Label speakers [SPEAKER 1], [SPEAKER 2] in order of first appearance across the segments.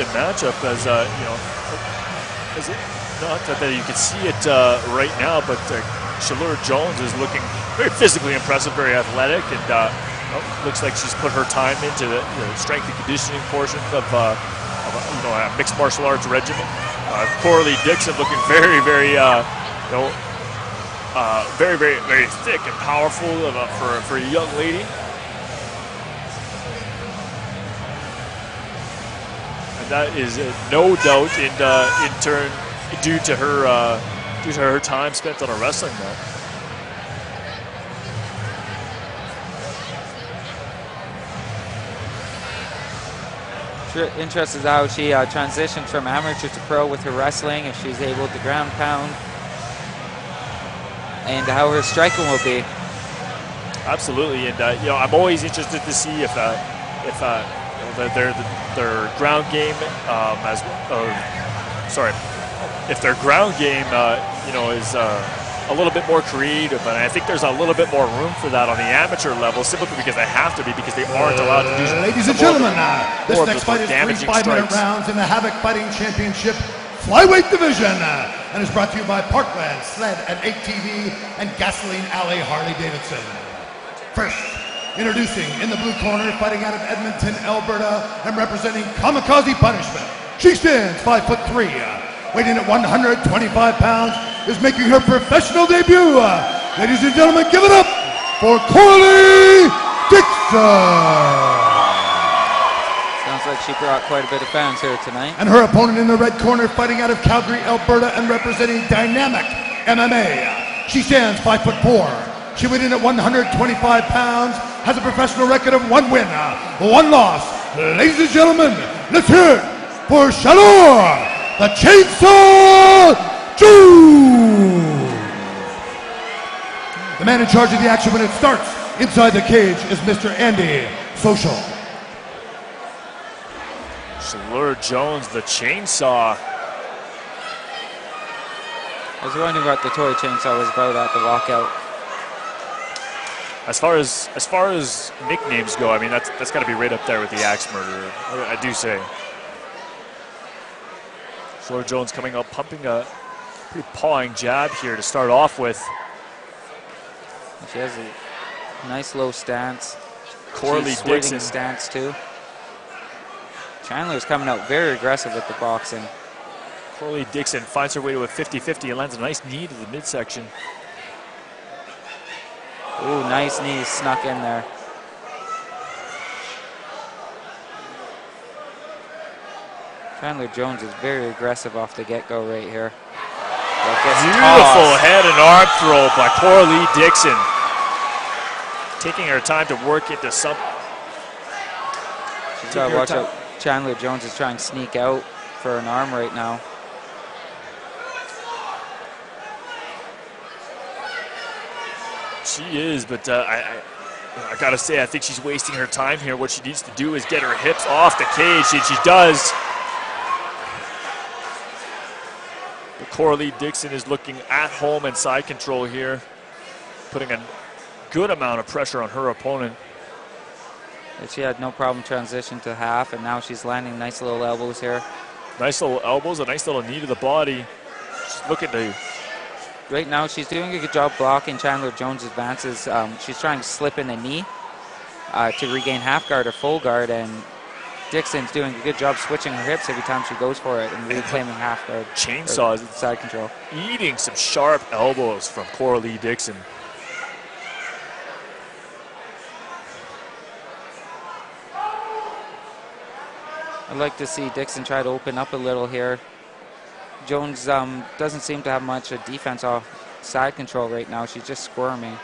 [SPEAKER 1] matchup as is it not that you can see it right now, but Chaleur Jones is looking very physically impressive, very athletic, and looks like she's put her time into the strength and conditioning portion of a mixed martial arts regimen. Coralie Dixon looking very thick and powerful for a young lady. And that is no doubt in turn due to her time spent on a wrestling mat.
[SPEAKER 2] Interested how she transitioned from amateur to pro with her wrestling, if she's able to ground pound, and how her striking will be. Their ground game if their ground game is a little bit more creative, and I think there's a little bit more room for that on the amateur level, simply because they have to be, because they aren't allowed to do
[SPEAKER 3] ladies and gentlemen, this next fight is 3 5-minute rounds in the HAVOC Fighting Championship Flyweight Division, and is brought to you by Parkland, Sled at 8 TV, and Gasoline Alley Harley-Davidson. First, introducing in the blue corner, fighting out of Edmonton, Alberta, and representing Kamikaze Punishment. She stands 5'3", weighing at 125 pounds, is making her professional debut. Ladies and gentlemen, give it up for Coralie Dixon.
[SPEAKER 2] Sounds like she brought quite a bit of fans here tonight.
[SPEAKER 3] And her opponent in the red corner, fighting out of Calgary, Alberta, and representing Dynamic MMA. She stands 5'4". She weighed in at 125 pounds, has a professional record of 1 win, 1 loss. Ladies and gentlemen, let's hear it for Chaleur, the Chainsaw Jones. The man in charge of the action when it starts inside the cage is Mr. Andy Social.
[SPEAKER 1] Chaleur Jones, the Chainsaw.
[SPEAKER 2] I was wondering what the toy chainsaw was about at the walkout.
[SPEAKER 1] As far as nicknames go, I mean that's got to be right up there with the Axe Murderer, I do say. Chaleur Jones coming up, pumping a pretty pawing jab here to start off with.
[SPEAKER 2] She has a nice low stance.
[SPEAKER 1] Coralie Dixon
[SPEAKER 2] stance too. Chandler's coming out very aggressive with the boxing.
[SPEAKER 1] Coralie Dixon finds her way to a 50-50 and lands a nice knee to the midsection.
[SPEAKER 2] Ooh, nice knee snuck in there. Chandler Jones is very aggressive off the get-go right here.
[SPEAKER 1] Beautiful head and arm throw by Coralie Dixon. Taking her time to work into something.
[SPEAKER 2] She's got to watch out. Chandler Jones is trying to sneak out for an arm right now.
[SPEAKER 1] She is, but I gotta say, I think she's wasting her time here. What she needs to do is get her hips off the cage, and she does. But Coralie Dixon is looking at home and side control here, putting a good amount of pressure on her opponent.
[SPEAKER 2] And she had no problem transition to half, and now she's landing nice little elbows here.
[SPEAKER 1] Nice little elbows, a nice little knee to the body. She's looking to...
[SPEAKER 2] Right now, she's doing a good job blocking Chandler Jones' advances. She's trying to slip in the knee to regain half guard or full guard, and Dixon's doing a good job switching her hips every time she goes for it and reclaiming half guard.
[SPEAKER 1] Chainsaws,
[SPEAKER 2] side control.
[SPEAKER 1] Eating some sharp elbows from Coralie Dixon.
[SPEAKER 2] I'd like to see Dixon try to open up a little here. Jones doesn't seem to have much defense off side control right now. She's just squirming.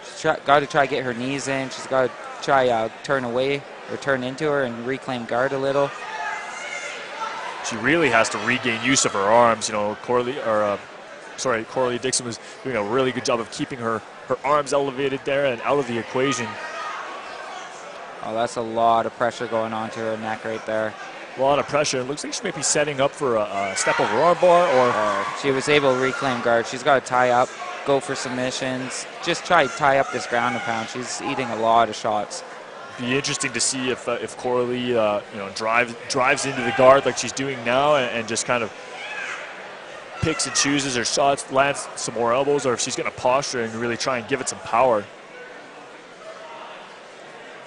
[SPEAKER 2] She's got to try to get her knees in. She's got to try turn away or turn into her and reclaim guard a little.
[SPEAKER 1] She really has to regain use of her arms. Coralie Dixon was doing a really good job of keeping her arms elevated there and out of the equation.
[SPEAKER 2] Oh, that's a lot of pressure going on to her neck right there.
[SPEAKER 1] A lot of pressure. It looks like she may be setting up for a step over arm bar, or
[SPEAKER 2] she was able to reclaim guard. She's got to tie up, go for submissions. Just try to tie up this ground and pound. She's eating a lot of shots.
[SPEAKER 1] be interesting to see if Coralie, you know, drives into the guard like she's doing now, and just kind of picks and chooses her shots, lands some more elbows, or if she's going to posture and really try and give it some power.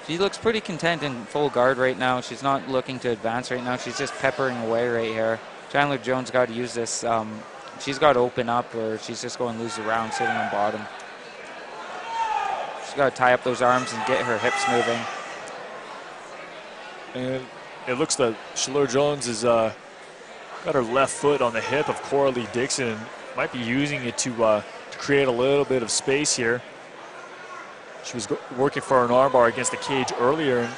[SPEAKER 2] She looks pretty content in full guard right now. She's not looking to advance right now. She's just peppering away right here. Chandler Jones got to use this. She's got to open up, or she's just going to lose the round sitting on bottom. She's got to tie up those arms and get her hips moving.
[SPEAKER 1] And it looks that Chaleur Jones is got her left foot on the hip of Coralie Dixon and might be using it to create a little bit of space here. She was working for an armbar against the cage earlier. And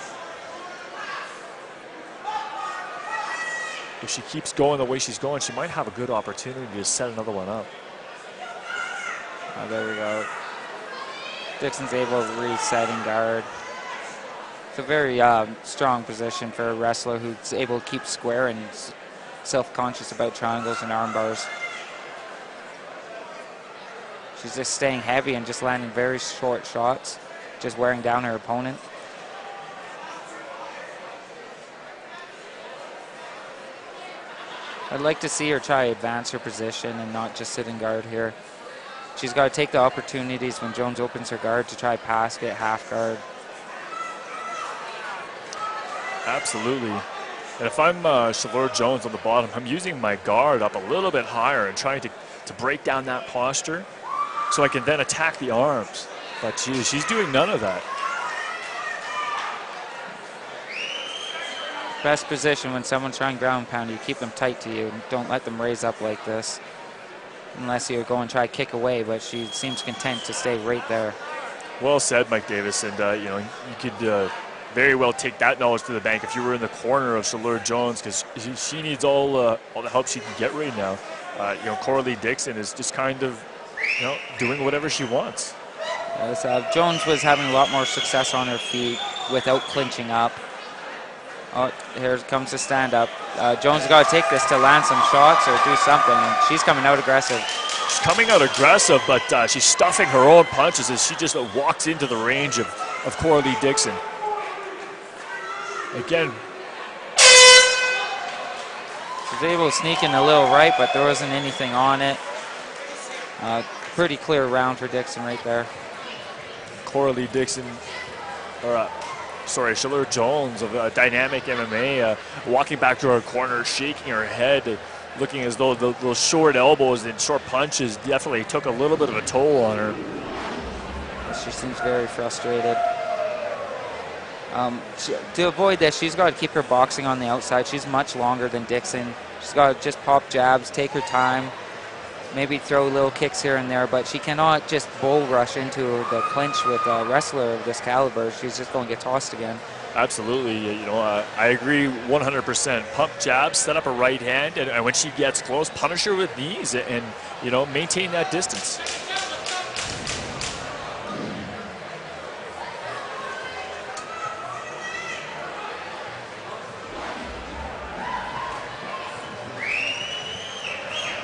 [SPEAKER 1] if she keeps going the way she's going, she might have a good opportunity to set another one up.
[SPEAKER 2] Oh, there we go. Dixon's able to reset in guard. It's a very strong position for a wrestler who's able to keep square and self-conscious about triangles and arm bars. She's just staying heavy and just landing very short shots, just wearing down her opponent. I'd like to see her try to advance her position and not just sit in guard here. She's got to take the opportunities when Jones opens her guard to try pass, get half guard.
[SPEAKER 1] Absolutely. And if I'm Chaleur Jones on the bottom, I'm using my guard up a little bit higher and trying to break down that posture so I can then attack the arms. But she's doing none of that.
[SPEAKER 2] Best position when someone's trying ground pound, you keep them tight to you. Don't let them raise up like this. Unless you go and try to kick away, but she seems content to stay right there.
[SPEAKER 1] Well said, Mike Davis. And, you know, you could very well take that knowledge to the bank if you were in the corner of Chaleur Jones, because she needs all the help she can get right now. You know, Coralie Dixon is just kind of, you know, doing whatever she wants.
[SPEAKER 2] Yes, Jones was having a lot more success on her feet without clinching up. Oh, here comes the stand-up. Jones has got to take this to land some shots or do something, and she's coming out aggressive.
[SPEAKER 1] She's coming out aggressive, but she's stuffing her own punches as she just walks into the range of Coralie Dixon. Again.
[SPEAKER 2] She was able to sneak in a little right, but there wasn't anything on it. Pretty clear round for Dixon right there.
[SPEAKER 1] Coralie Dixon, or Chaleur Jones of Dynamic MMA, walking back to her corner, shaking her head, looking as though those short elbows and short punches definitely took a little bit of a toll on her.
[SPEAKER 2] She seems very frustrated. To avoid this, she's got to keep her boxing on the outside. She's much longer than Dixon. She's got to just pop jabs, take her time, maybe throw little kicks here and there, but she cannot just bull rush into the clinch with a wrestler of this caliber. She's just going to get tossed again.
[SPEAKER 1] Absolutely. You know, I agree 100%. Pump jabs, set up a right hand, and when she gets close, punish her with knees and, you know, maintain that distance.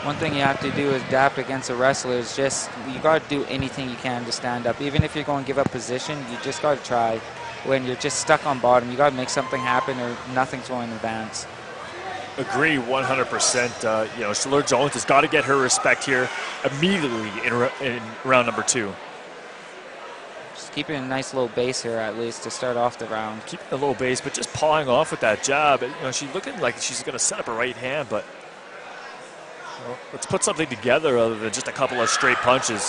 [SPEAKER 2] One thing you have to do is adapt against a wrestler is just, you got to do anything you can to stand up. Even if you're going to give up position, you just got to try. When you're just stuck on bottom, you got to make something happen or nothing's going to advance.
[SPEAKER 1] Agree 100%. You know, Chaleur Jones has got to get her respect here immediately in round number 2.
[SPEAKER 2] Just keeping a nice low base here at least to start off the round.
[SPEAKER 1] Keeping the low base, but just pawing off with that jab. You know, she's looking like she's going to set up a right hand, but well, let's put something together other than just a couple of straight punches.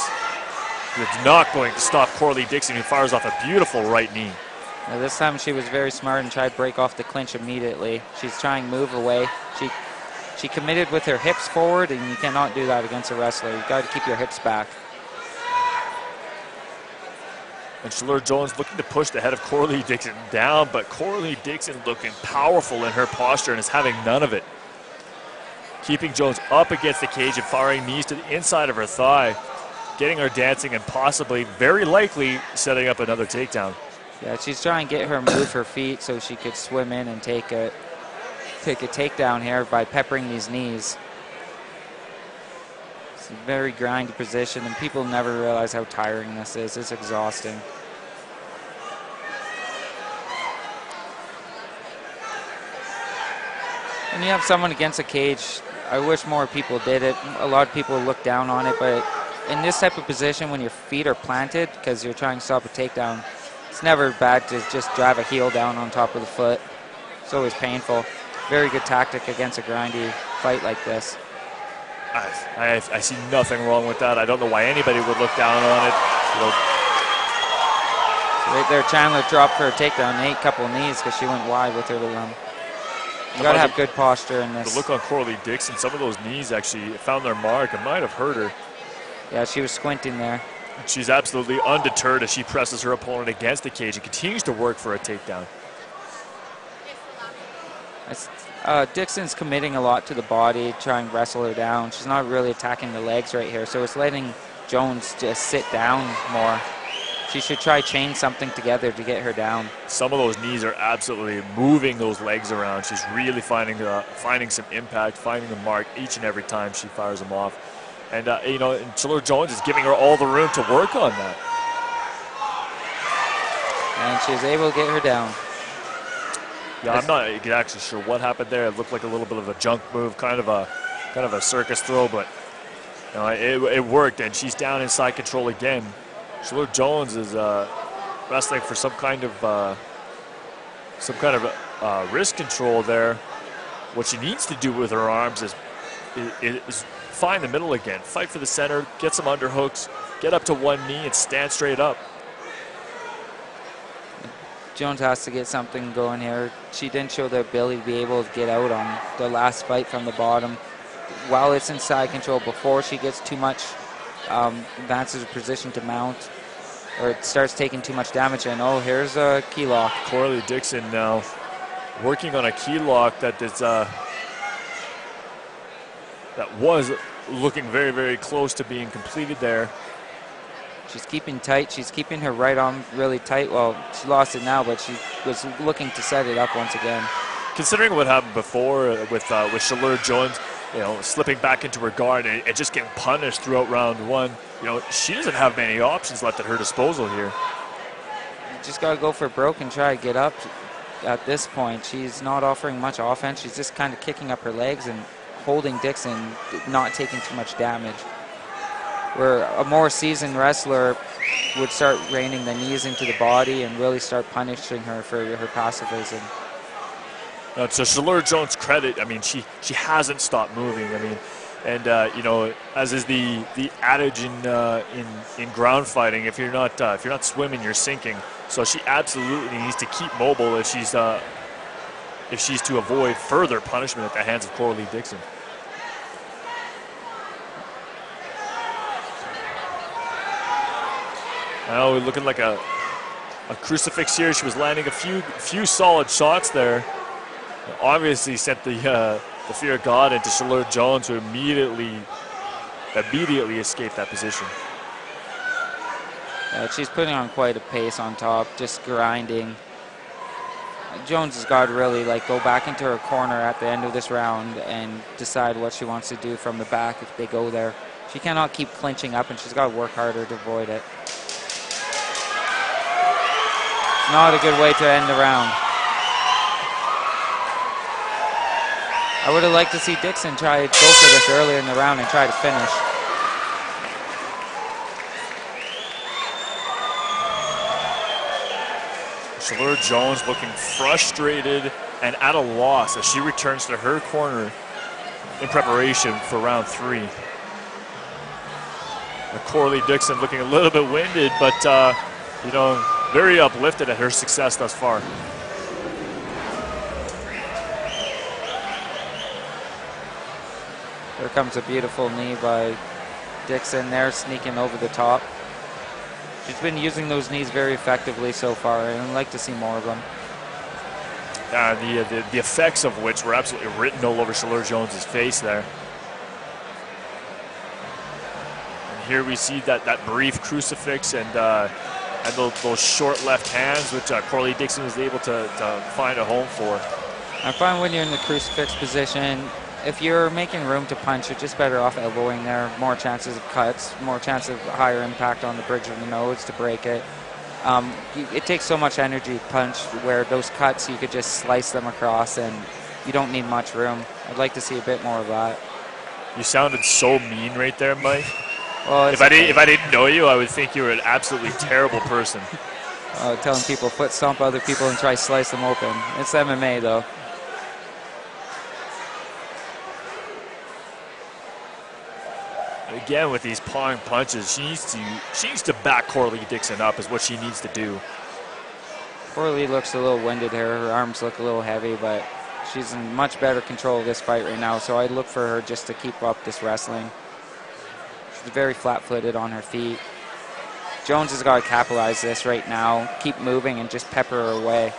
[SPEAKER 1] It's not going to stop Coralie Dixon, who fires off a beautiful right knee.
[SPEAKER 2] Now this time she was very smart and tried to break off the clinch immediately. She's trying to move away. She committed with her hips forward, and you cannot do that against a wrestler. You've got to keep your hips back.
[SPEAKER 1] And Chaleur Jones looking to push the head of Coralie Dixon down, but Coralie Dixon looking powerful in her posture and is having none of it. Keeping Jones up against the cage and firing knees to the inside of her thigh, getting her dancing and possibly, very likely, setting up another takedown.
[SPEAKER 2] Yeah, she's trying to get her move her feet so she could swim in and take a takedown here by peppering these knees. It's a very grindy position, and people never realize how tiring this is. It's exhausting. When you have someone against a cage, I wish more people did it. A lot of people look down on it, but in this type of position, when your feet are planted because you're trying to stop a takedown, it's never bad to just drive a heel down on top of the foot. It's always painful. Very good tactic against a grindy fight like this.
[SPEAKER 1] I see nothing wrong with that. I don't know why anybody would look down on it. You know,
[SPEAKER 2] right there, Chandler dropped for a takedown, ate a couple of knees because she went wide with her. You got to have good posture in this.
[SPEAKER 1] The look on Coralie Dixon, some of those knees actually found their mark. It might have hurt her.
[SPEAKER 2] Yeah, she was squinting there.
[SPEAKER 1] She's absolutely undeterred as she presses her opponent against the cage and continues to work for a takedown.
[SPEAKER 2] Dixon's committing a lot to the body, trying to wrestle her down. She's not really attacking the legs right here, so it's letting Jones just sit down more. She should try chain something together to get her down. Some of those knees are absolutely moving those legs around. She's really finding some impact, finding the mark each and every time she fires them off. And, you know, and Chaleur Jones is giving her all the room to work on that. And she was able to get her down.
[SPEAKER 1] Yeah, I'm not exactly sure what happened there. It looked like a little bit of a junk move, kind of a circus throw, but you know, it worked, and she's down inside control again. Chaleur Jones is wrestling for some kind of wrist control there. What she needs to do with her arms is find the middle again, fight for the center, get some underhooks, get up to one knee, and stand straight up.
[SPEAKER 2] Jones has to get something going here. She didn't show the ability to be able to get out on the last fight from the bottom. While it's inside control, before she gets too much, advances her position to mount, or it starts taking too much damage. And oh, here's a key lock.
[SPEAKER 1] Coralie Dixon now working on a key lock that was looking very, very close to being completed there.
[SPEAKER 2] She's keeping tight. She's keeping her right arm really tight. Well, she lost it now, but she was looking to set it up once again.
[SPEAKER 1] Considering what happened before with Chaleur Jones, you know, slipping back into her guard and just getting punished throughout round one, you know, she doesn't have many options left at her disposal here.
[SPEAKER 2] You just got to go for broke and try to get up at this point. She's not offering much offense. She's just kind of kicking up her legs and holding Dixon, not taking too much damage. Where a more seasoned wrestler would start reining the knees into the body and really start punishing her for her pacifism.
[SPEAKER 1] To Chaleur Jones' credit, I mean, she hasn't stopped moving. I mean, and you know, as is the adage in ground fighting, if you're not swimming, you're sinking. So she absolutely needs to keep mobile if she's to avoid further punishment at the hands of Coralie Dixon. Now we're looking like a crucifix here. She was landing a few solid shots there. Obviously sent the fear of God into Chaleur Jones, who immediately escaped that position.
[SPEAKER 2] She's putting on quite a pace on top, just grinding. Jones has got to really go back into her corner at the end of this round and decide what she wants to do from the back if they go there. She cannot keep clinching up, and she's got to work harder to avoid it. Not a good way to end the round. I would have liked to see Dixon try to go for this earlier in the round and try to finish.
[SPEAKER 1] Chaleur Jones looking frustrated and at a loss as she returns to her corner in preparation for round 3. Coralie Dixon looking a little bit winded, but you know, very uplifted at her success thus far.
[SPEAKER 2] There comes a beautiful knee by Dixon there, sneaking over the top. She's been using those knees very effectively so far, and I'd like to see more of them.
[SPEAKER 1] The effects of which were absolutely written all over Chaleur Jones's face there. And here we see that brief crucifix and those short left hands, which Coralie Dixon was able to find a home for.
[SPEAKER 2] I find when you're in the crucifix position, if you're making room to punch, you're just better off elbowing there. More chances of cuts, more chance of higher impact on the bridge of the nose to break it. It takes so much energy to punch, where those cuts, you could just slice them across and you don't need much room. I'd like to see a bit more of that.
[SPEAKER 1] You sounded so mean right there, Mike.
[SPEAKER 2] Well,
[SPEAKER 1] if I didn't know you, I would think you were an absolutely terrible person.
[SPEAKER 2] Telling people foot stomp other people and try to slice them open. It's MMA though.
[SPEAKER 1] Again, with these pawing punches, she needs to back Coralie Dixon up is what she needs to do.
[SPEAKER 2] Coralie looks a little winded here. Her arms look a little heavy, but she's in much better control of this fight right now, so I look for her just to keep up this wrestling. She's very flat-footed on her feet. Jones has got to capitalize this right now, keep moving, and just pepper her away.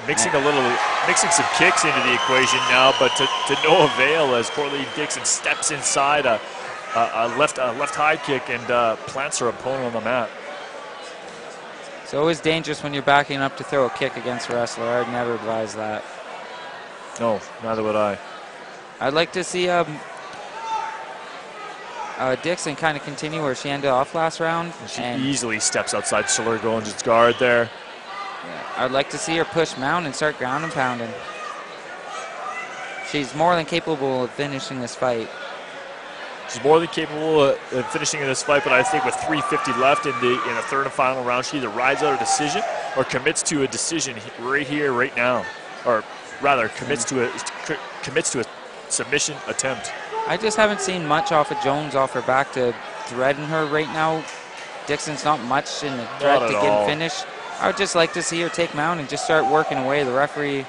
[SPEAKER 1] Mixing some kicks into the equation now, but to no avail as Coralie Dixon steps inside a left high kick and plants her opponent on the mat.
[SPEAKER 2] It's always dangerous when you're backing up to throw a kick against a wrestler. I'd never advise that.
[SPEAKER 1] No, neither would I.
[SPEAKER 2] I'd like to see Dixon kind of continue where she ended off last round.
[SPEAKER 1] She easily steps outside Chaleur Jones' guard there.
[SPEAKER 2] Yeah, I'd like to see her push mount and start ground and pounding. She's more than capable of finishing this fight.
[SPEAKER 1] She's more than capable of finishing in this fight, but I think with 3:50 left in the third and final round, she either rides out a decision or commits to a decision right here, right now, or rather commits to a submission attempt.
[SPEAKER 2] I just haven't seen much off of Jones off her back to threaten her right now. Dixon's not much in the threat to get a finish. I would just like to see her take mount and just start working away. The referee,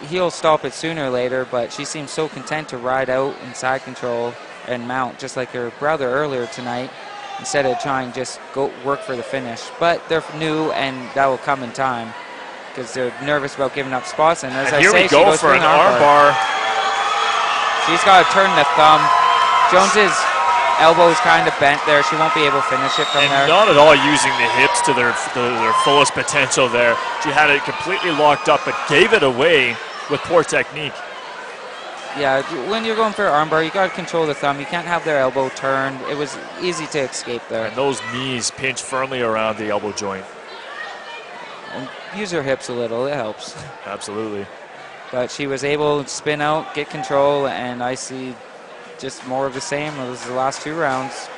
[SPEAKER 2] he'll stop it sooner or later, but she seems so content to ride out in side control and mount, just like her brother earlier tonight, instead of trying just go work for the finish. But they're new, and that will come in time because they're nervous about giving up spots. And as I say, she goes for an armbar. She's got to turn the thumb. Jones's elbow's kind of bent there. She won't be able to finish it from there.
[SPEAKER 1] Not at all using the hips to their fullest potential there. She had it completely locked up, but gave it away with poor technique.
[SPEAKER 2] Yeah, when you're going for an armbar, you got to control the thumb. You can't have their elbow turned. It was easy to escape there.
[SPEAKER 1] And those knees pinch firmly around the elbow joint.
[SPEAKER 2] And use her hips a little. It helps.
[SPEAKER 1] Absolutely.
[SPEAKER 2] But she was able to spin out, get control, and I see just more of the same as the last two rounds.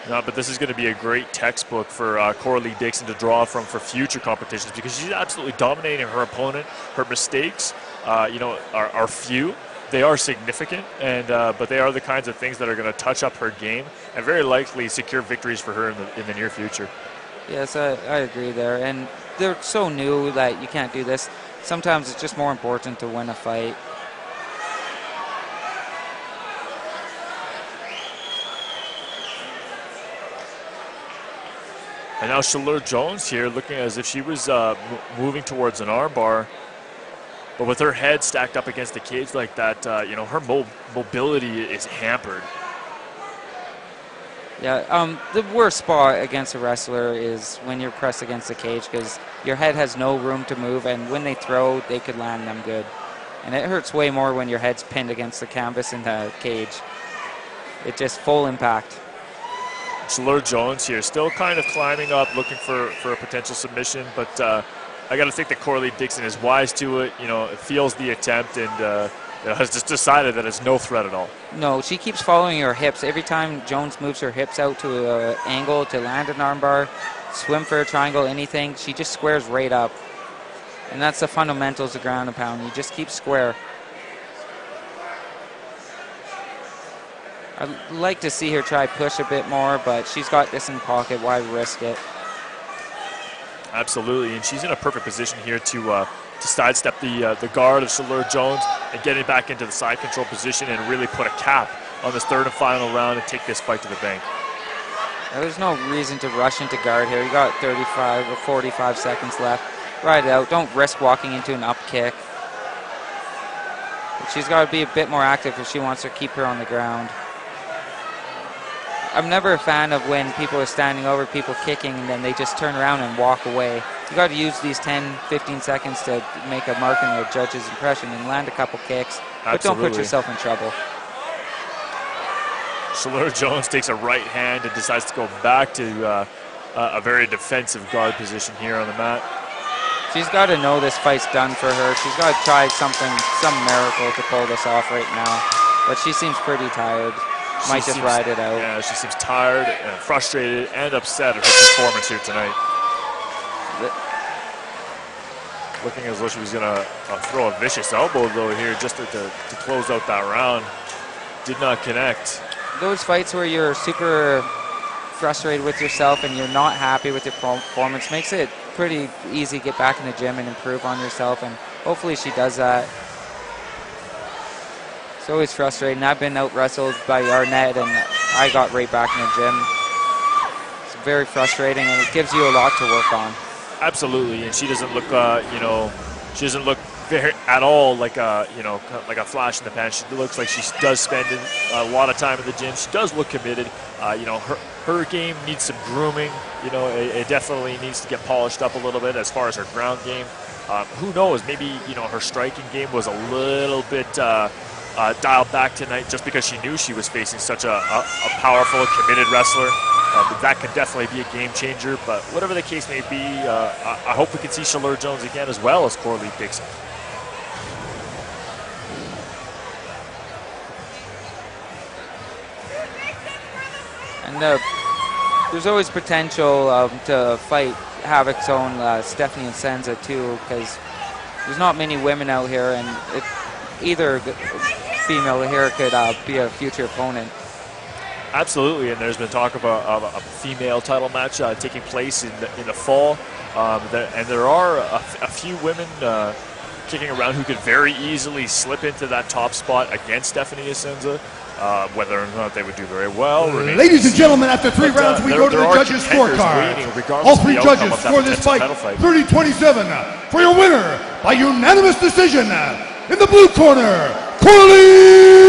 [SPEAKER 1] No, but this is going to be a great textbook for Coralie Dixon to draw from for future competitions because she's absolutely dominating her opponent. Her mistakes, are few. They are significant, and but they are the kinds of things that are going to touch up her game and very likely secure victories for her in the near future.
[SPEAKER 2] Yes, I agree there. And they're so new that you can't do this. Sometimes it's just more important to win a fight.
[SPEAKER 1] And now Chaleur Jones here looking as if she was moving towards an armbar. But with her head stacked up against the cage like that, her mobility is hampered.
[SPEAKER 2] Yeah, the worst spot against a wrestler is when you're pressed against the cage because your head has no room to move, and when they throw, they could land them good. And it hurts way more when your head's pinned against the canvas in the cage. It's just full impact.
[SPEAKER 1] Chaleur Jones here, still kind of climbing up, looking for a potential submission, but I got to think that Coralie Dixon is wise to it. Feels the attempt and has just decided that it's no threat at all.
[SPEAKER 2] No, she keeps following her hips. Every time Jones moves her hips out to an angle to land an armbar, swim for a triangle, anything, she just squares right up. And that's the fundamentals of ground and pound. You just keep square. I'd like to see her try push a bit more, but she's got this in pocket. Why risk it?
[SPEAKER 1] Absolutely, and she's in a perfect position here to sidestep the guard of Chaleur Jones and get it back into the side control position and really put a cap on this third and final round and take this fight to the bank.
[SPEAKER 2] There's no reason to rush into guard here. You got 35 or 45 seconds left. Ride it out. Don't risk walking into an up kick. But she's got to be a bit more active if she wants to keep her on the ground. I'm never a fan of when people are standing over people kicking and then they just turn around and walk away. You got to use these 10, 15 seconds to make a mark in the judge's impression and land a couple kicks.
[SPEAKER 1] Absolutely.
[SPEAKER 2] But don't put yourself in trouble.
[SPEAKER 1] Chaleur Jones takes a right hand and decides to go back to a very defensive guard position here on the mat.
[SPEAKER 2] She's got to know this fight's done for her. She's got to try some miracle to pull this off right now. But she seems pretty tired. Might just ride it out.
[SPEAKER 1] Yeah, she seems tired and frustrated and upset at her performance here tonight. Looking as though she was going to throw a vicious elbow, though, here just to close out that round. Did not connect.
[SPEAKER 2] Those fights where you're super frustrated with yourself and you're not happy with your performance makes it pretty easy to get back in the gym and improve on yourself, and hopefully she does that. It's always frustrating. I've been out-wrestled by Arnett, and I got right back in the gym. It's very frustrating, and it gives you a lot to work on.
[SPEAKER 1] Absolutely, and she doesn't look, you know, she doesn't look at all like a, you know, like a flash in the pan. She looks like she does spend a lot of time in the gym. She does look committed. You know, her game needs some grooming. You know, it definitely needs to get polished up a little bit as far as her ground game. Who knows? Maybe, you know, her striking game was a little bit dialed back tonight just because she knew she was facing such a powerful, committed wrestler. That could definitely be a game changer. But whatever the case may be, I hope we can see Chaleur Jones again as well as Coralie Dixon.
[SPEAKER 2] And there's always potential to fight HAVOC's own Stephanie Insenza too, because there's not many women out here, and either female here could be a future opponent.
[SPEAKER 1] Absolutely, and there's been talk of a female title match taking place in the fall, and there are a few women kicking around who could very easily slip into that top spot against Stephanie Insenza. Whether or not they would do very well.
[SPEAKER 3] Ladies and gentlemen, after 3 rounds, we go to the judges' scorecard. All 3 judges score this fight 30-27 for your winner by unanimous decision. In the blue corner, Coralie